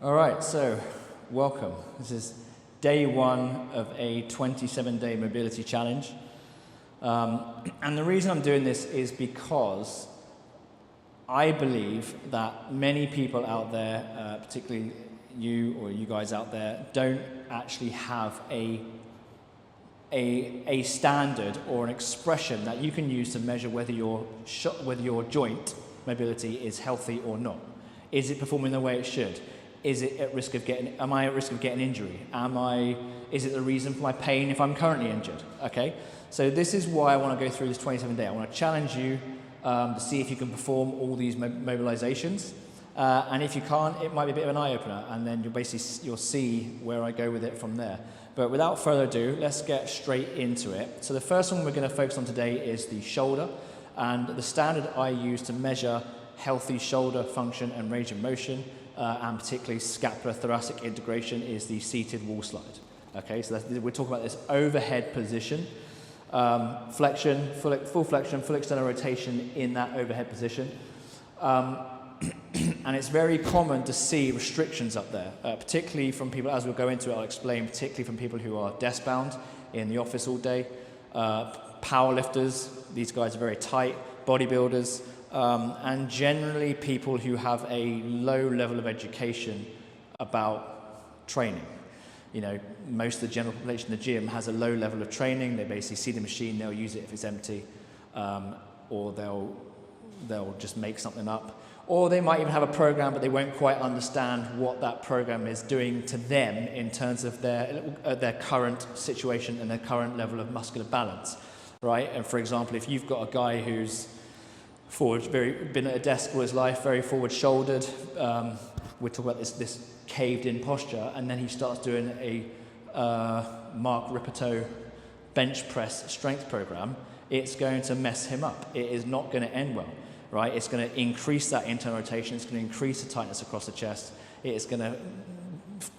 All right, so welcome. This is day one of a 27-day mobility challenge. And the reason I'm doing this is because I believe that many people out there, particularly you or you guys out there, don't actually have a standard or an expression that you can use to measure whether your joint mobility is healthy or not. Is it performing the way it should? Is it at risk of am I at risk of getting injury? Is it the reason for my pain if I'm currently injured? Okay, so this is why I want to go through this 27-day. I want to challenge you to see if you can perform all these mobilizations. And if you can't, it might be a bit of an eye-opener, and then you'll see where I go with it from there. But without further ado, let's get straight into it. So the first one we're going to focus on today is the shoulder, and the standard I use to measure healthy shoulder function and range of motion, and particularly scapular-thoracic integration, is the seated wall slide. Okay, so we're talking about this overhead position, flexion, full flexion, full external rotation in that overhead position. And it's very common to see restrictions up there, particularly from people, as we'll go into it, I'll explain, particularly from people who are desk-bound in the office all day, powerlifters, these guys are very tight, bodybuilders, and generally people who have a low level of education about training. You know, most of the general population in the gym has a low level of training. They basically see the machine, they'll use it if it's empty, or they'll just make something up. Or they might even have a program, but they won't quite understand what that program is doing to them in terms of their current situation and their current level of muscular balance, right? And for example, if you've got a guy who's been at a desk all his life, very forward-shouldered, we're talking about this caved-in posture, and then he starts doing a Mark Ripperto bench press strength program, it's going to mess him up. It is not going to end well. Right? It's going to increase that internal rotation, it's going to increase the tightness across the chest, it's going to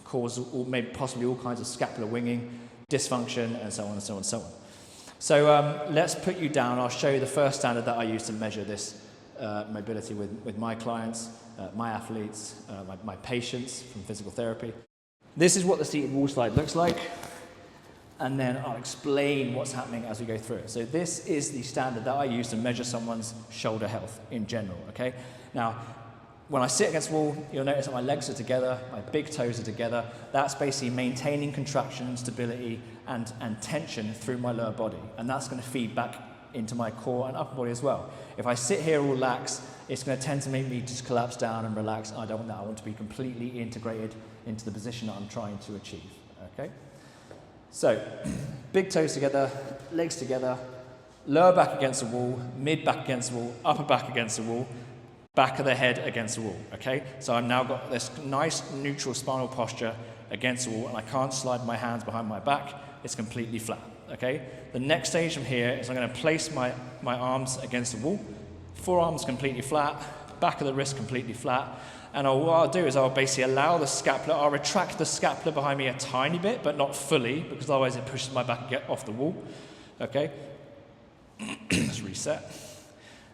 cause maybe possibly all kinds of scapular winging, dysfunction, and so on and so on and so on. So let's put you down. I'll show you the first standard that I use to measure this mobility with my clients, my athletes, my patients from physical therapy. This is what the seated wall slide looks like, and then I'll explain what's happening as we go through it. So this is the standard that I use to measure someone's shoulder health in general, okay? Now, when I sit against the wall, you'll notice that my legs are together, my big toes are together. That's basically maintaining contraction, stability, and tension through my lower body. And that's going to feed back into my core and upper body as well. If I sit here all lax, it's going to tend to make me just collapse down and relax. I don't want that. I want to be completely integrated into the position that I'm trying to achieve, okay? So, big toes together, legs together, lower back against the wall, mid back against the wall, upper back against the wall, back of the head against the wall, okay? So I've now got this nice neutral spinal posture against the wall, and I can't slide my hands behind my back, it's completely flat, okay? The next stage from here is I'm going to place my arms against the wall, forearms completely flat, back of the wrist completely flat, and what I'll do is I'll basically allow the scapula, I'll retract the scapula behind me a tiny bit, but not fully, because otherwise it pushes my back and get off the wall, okay? Let's reset.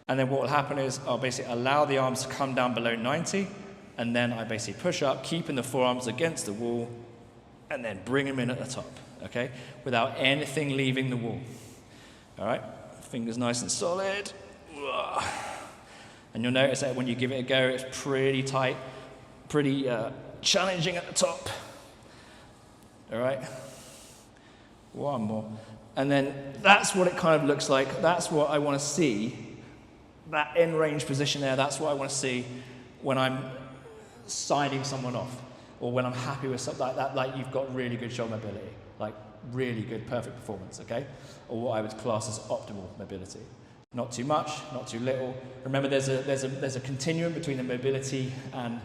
And then what will happen is I'll basically allow the arms to come down below 90, and then I basically push up, keeping the forearms against the wall, and then bring them in at the top, okay? Without anything leaving the wall, all right? Fingers nice and solid. And you'll notice that when you give it a go, it's pretty tight, pretty challenging at the top. All right? One more. And then that's what it kind of looks like. That's what I want to see. That end range position there, that's what I want to see when I'm siding someone off, or when I'm happy with something like that, like you've got really good shoulder mobility, like really good, perfect performance, okay? Or what I would class as optimal mobility. Not too much, not too little. Remember, there's a continuum between the mobility and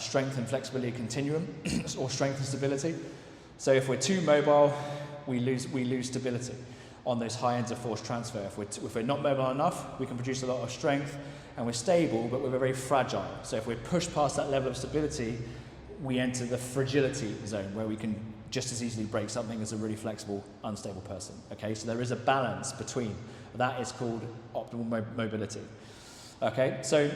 strength and flexibility continuum, or strength and stability. So if we're too mobile, we lose stability on those high ends of force transfer. If we're not mobile enough, we can produce a lot of strength, and we're stable, but we're very fragile. So if we push past that level of stability, we enter the fragility zone, where we can just as easily break something as a really flexible, unstable person. Okay, so there is a balance between. That is called optimal mobility. Okay, so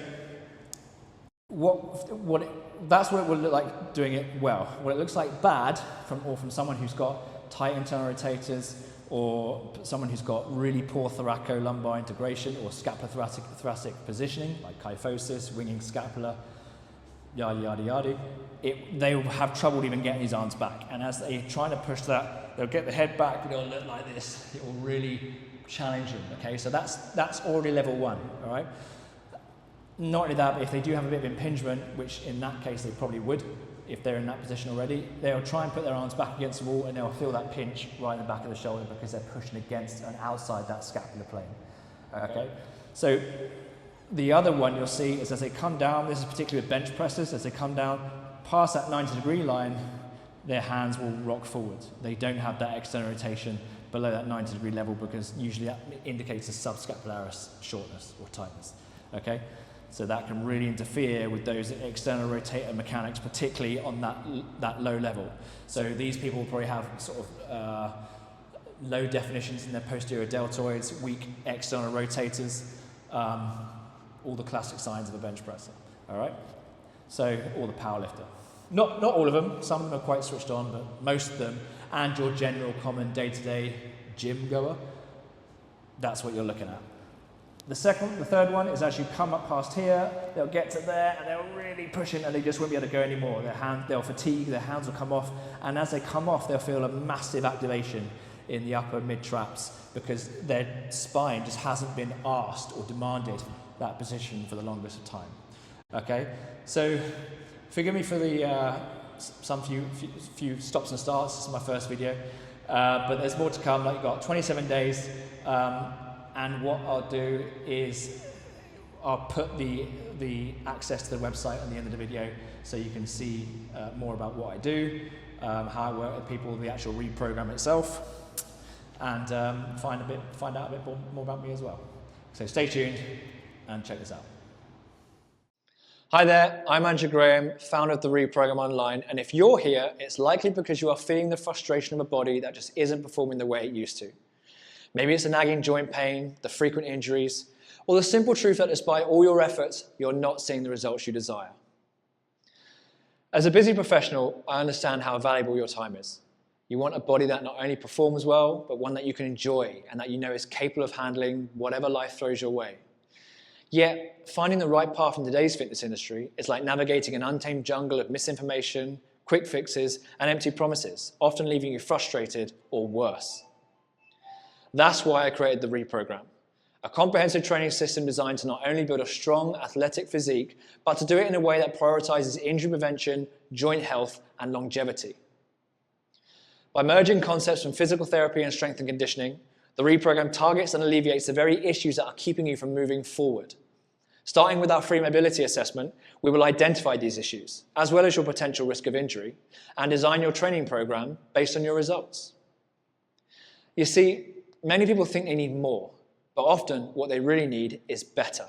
That's what it will look like doing it well. What it looks like bad from someone who's got tight internal rotators, or someone who's got really poor thoracolumbar integration or scapulothoracic positioning, like kyphosis, winging scapula, yada, yada, yada. They will have trouble even getting these arms back. And as they're trying to push that, they'll get the head back, but it'll look like this. It will really challenge them, okay? So that's already level 1, all right? Not only that, but if they do have a bit of impingement, which in that case they probably would, if they're in that position already, they'll try and put their arms back against the wall and they'll feel that pinch right in the back of the shoulder because they're pushing against and outside that scapular plane, okay? So the other one you'll see is as they come down, this is particularly with bench presses, as they come down past that 90-degree line, their hands will rock forward. They don't have that external rotation below that 90-degree level because usually that indicates a subscapularis shortness or tightness, okay? So that can really interfere with those external rotator mechanics, particularly on that low level. So these people will probably have sort of low definitions in their posterior deltoids, weak external rotators, all the classic signs of a bench presser, all right? So, or the power lifter. Not all of them, some of them are quite switched on, but most of them, and your general common day-to-day gym goer, that's what you're looking at. The third one is as you come up past here, they'll get to there and they'll really push in and they just won't be able to go anymore. They'll fatigue, their hands will come off, and as they come off, they'll feel a massive activation in the upper mid traps because their spine just hasn't been asked or demanded that position for the longest of time. Okay, so forgive me for the few stops and starts. This is my first video, but there's more to come. Like you've got 27 days. And what I'll do is I'll put the access to the website on the end of the video so you can see more about what I do, how I work with people, the actual reprogram itself, and find out a bit more about me as well. So stay tuned and check this out. Hi there, I'm Andrew Graham, founder of the Reprogram Online, and if you're here, it's likely because you are feeling the frustration of a body that just isn't performing the way it used to. Maybe it's the nagging joint pain, the frequent injuries, or the simple truth that despite all your efforts, you're not seeing the results you desire. As a busy professional, I understand how valuable your time is. You want a body that not only performs well, but one that you can enjoy and that you know is capable of handling whatever life throws your way. Yet, finding the right path in today's fitness industry is like navigating an untamed jungle of misinformation, quick fixes, and empty promises, often leaving you frustrated or worse. That's why I created the Reprogram, a comprehensive training system designed to not only build a strong athletic physique, but to do it in a way that prioritizes injury prevention, joint health, and longevity. By merging concepts from physical therapy and strength and conditioning, the Reprogram targets and alleviates the very issues that are keeping you from moving forward. Starting with our free mobility assessment, we will identify these issues, as well as your potential risk of injury, and design your training program based on your results. You see, many people think they need more, but often what they really need is better.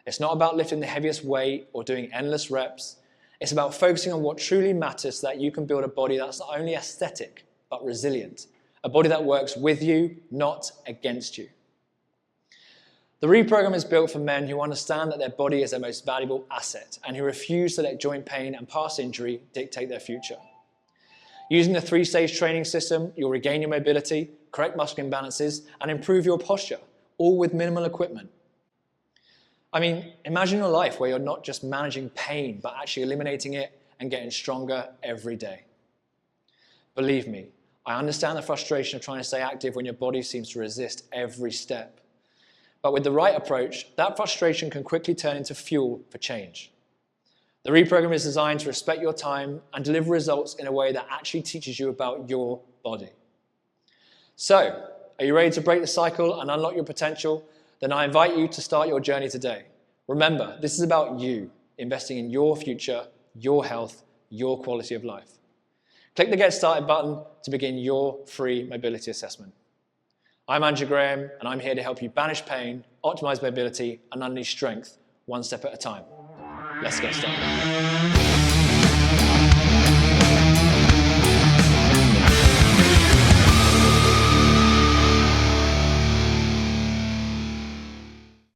It's not about lifting the heaviest weight or doing endless reps. It's about focusing on what truly matters so that you can build a body that's not only aesthetic, but resilient. A body that works with you, not against you. The Reprogram is built for men who understand that their body is their most valuable asset and who refuse to let joint pain and past injury dictate their future. Using the 3-stage training system, you'll regain your mobility, correct muscle imbalances, and improve your posture, all with minimal equipment. I mean, imagine a life where you're not just managing pain, but actually eliminating it and getting stronger every day. Believe me, I understand the frustration of trying to stay active when your body seems to resist every step. But with the right approach, that frustration can quickly turn into fuel for change. The Reprogram is designed to respect your time and deliver results in a way that actually teaches you about your body. So, are you ready to break the cycle and unlock your potential? Then I invite you to start your journey today. Remember, this is about you, investing in your future, your health, your quality of life. Click the Get Started button to begin your free mobility assessment. I'm Andrew Graham, and I'm here to help you banish pain, optimize mobility, and unleash strength, one step at a time. Let's get started.